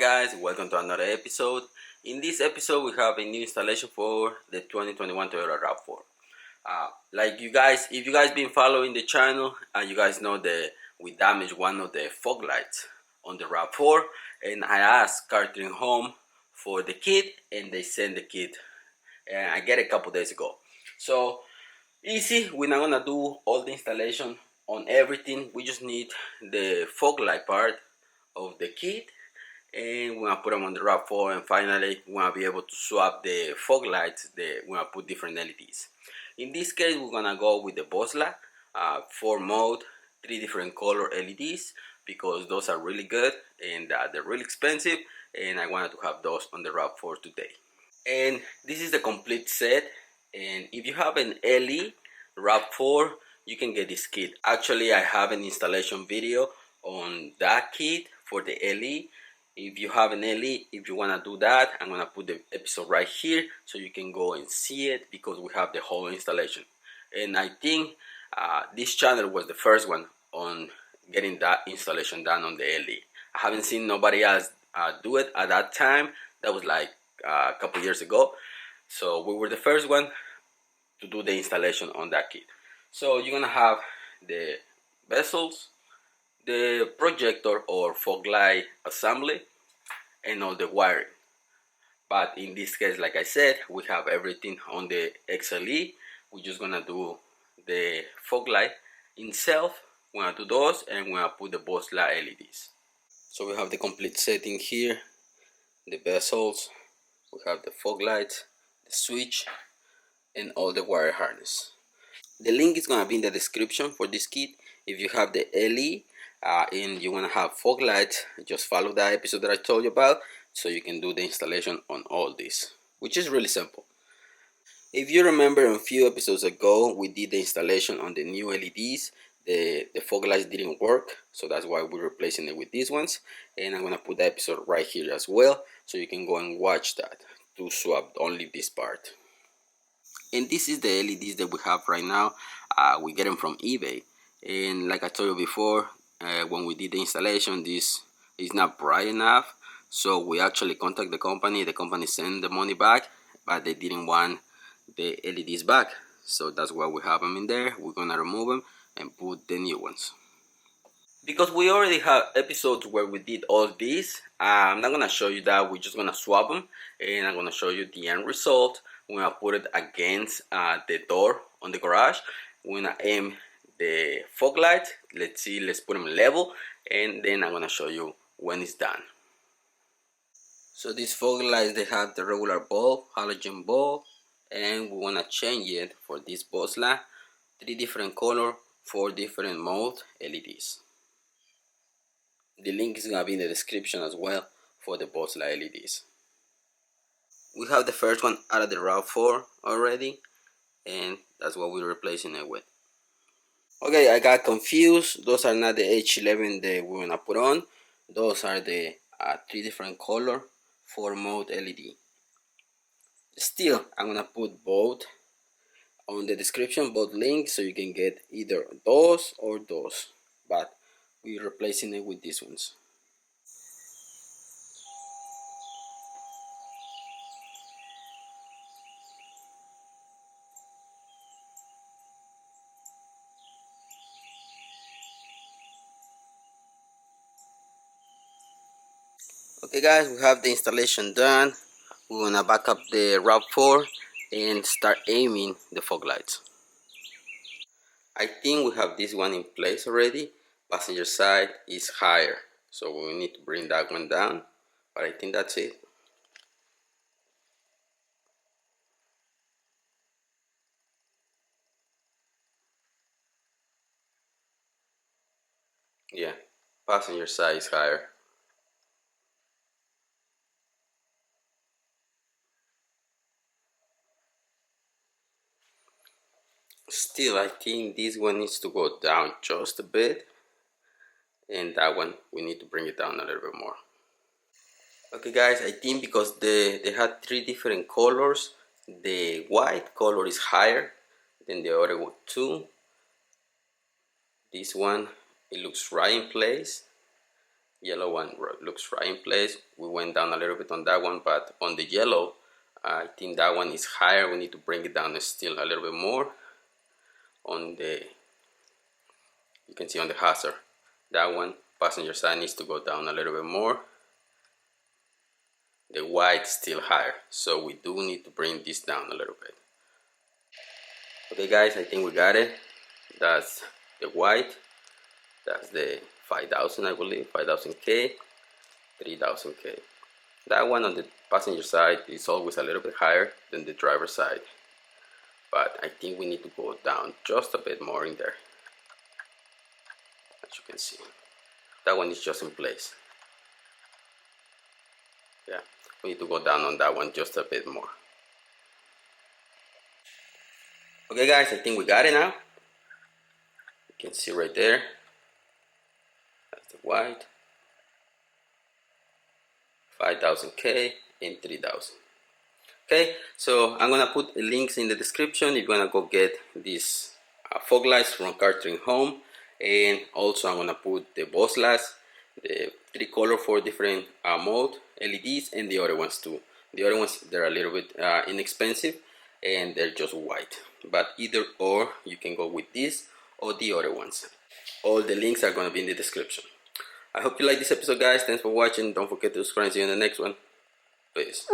guys, welcome to another episode. In this episode we have a new installation for the 2021 Toyota RAV4. Like you guys, if you guys been following the channel, you guys know that we damaged one of the fog lights on the RAV4, and I asked CarTrimHome for the kit, and they sent the kit, and I get it a couple days ago. So easy, we're not gonna do all the installation on everything. We just need the fog light part of the kit, and we're gonna put them on the RAV4, and finally we're gonna be able to swap the fog lights. We're gonna put different LEDs. In this case, we're gonna go with the Bosla 4 mode, 3 different color LEDs, because those are really good and they're really expensive, and I wanted to have those on the RAV4 today. And this is the complete set, and if you have an LE RAV4, you can get this kit. Actually, I have an installation video on that kit for the LE. If you have an LE, if you want to do that, I'm going to put the episode right here so you can go and see it, because we have the whole installation. And I think this channel was the first one on getting that installation done on the LE. I haven't seen nobody else do it at that time. That was like a couple years ago. So we were the first one to do the installation on that kit. So you're going to have the bezels, the projector or fog light assembly, and all the wiring. But in this case, like I said, we have everything on the XLE. We're just gonna do the fog light itself. We're gonna do those, and we're gonna put the Bosla LEDs. So we have the complete setting here, the bezels, we have the fog lights, the switch, and all the wire harness. The link is gonna be in the description for this kit. If you have the LE and you want to have fog lights, just follow that episode that I told you about, so you can do the installation on all this, which is really simple. If you remember, a few episodes ago we did the installation on the new LEDs. The fog lights didn't work, so that's why we're replacing it with these ones, and I'm gonna put the episode right here as well, so you can go and watch that to swap only this part. And this is the LEDs that we have right now. We get them from eBay, and like I told you before, when we did the installation, this is not bright enough, so we actually contact the company. The company sent the money back, but they didn't want the LEDs back, so that's why we have them in there. We're gonna remove them and put the new ones, because we already have episodes where we did all this. I'm not gonna show you that. We're just gonna swap them, and I'm gonna show you the end result. We're gonna put it against the door on the garage. We're gonna aim the fog light. Let's put them level, and then I'm gonna show you when it's done. So these fog lights, they have the regular bulb, halogen bulb, and we wanna change it for this Bosla, 3 different color, 4 different mode LEDs. The link is gonna be in the description as well for the Bosla LEDs. We have the first one out of the RAV4 already, and that's what we're replacing it with. Okay, I got confused. Those are not the H11 that we're gonna put on. Those are the 3 different color 4 mode LED. Still, I'm gonna put both on the description, both links, so you can get either those or those, but we're replacing it with these ones. Okay guys, we have the installation done. We're gonna back up the RAV4 and start aiming the fog lights. I think we have this one in place already. Passenger side is higher, so we need to bring that one down, but I think that's it. Yeah, passenger side is higher. Still, I think this one needs to go down just a bit, and that one we need to bring it down a little bit more. Okay guys, I think because they had 3 different colors, the white color is higher than the other one too. This one, it looks right in place. Yellow one looks right in place. We went down a little bit on that one, but on the yellow, I think that one is higher. We need to bring it down still a little bit more. On the, you can see on the hazard, that one, passenger side, needs to go down a little bit more. The white still higher, so we do need to bring this down a little bit. Okay guys, I think we got it. That's the white. That's the 5,000, I believe, 5,000K, 3,000K. That one on the passenger side is always a little bit higher than the driver's side, but I think we need to go down just a bit more in there. As you can see, that one is just in place. Yeah, we need to go down on that one just a bit more. Okay guys, I think we got it now. You can see right there, that's the white, 5,000K and 3,000. Okay, so I'm gonna put links in the description if you wanna go get these fog lights from CarTrimHome, and also I'm gonna put the boss lights, the 3 color for different mode LEDs, and the other ones too. The other ones, they're a little bit inexpensive and they're just white, but either or you can go with this or the other ones. All the links are gonna be in the description. I hope you like this episode guys. Thanks for watching. Don't forget to subscribe. See you in the next one. Peace.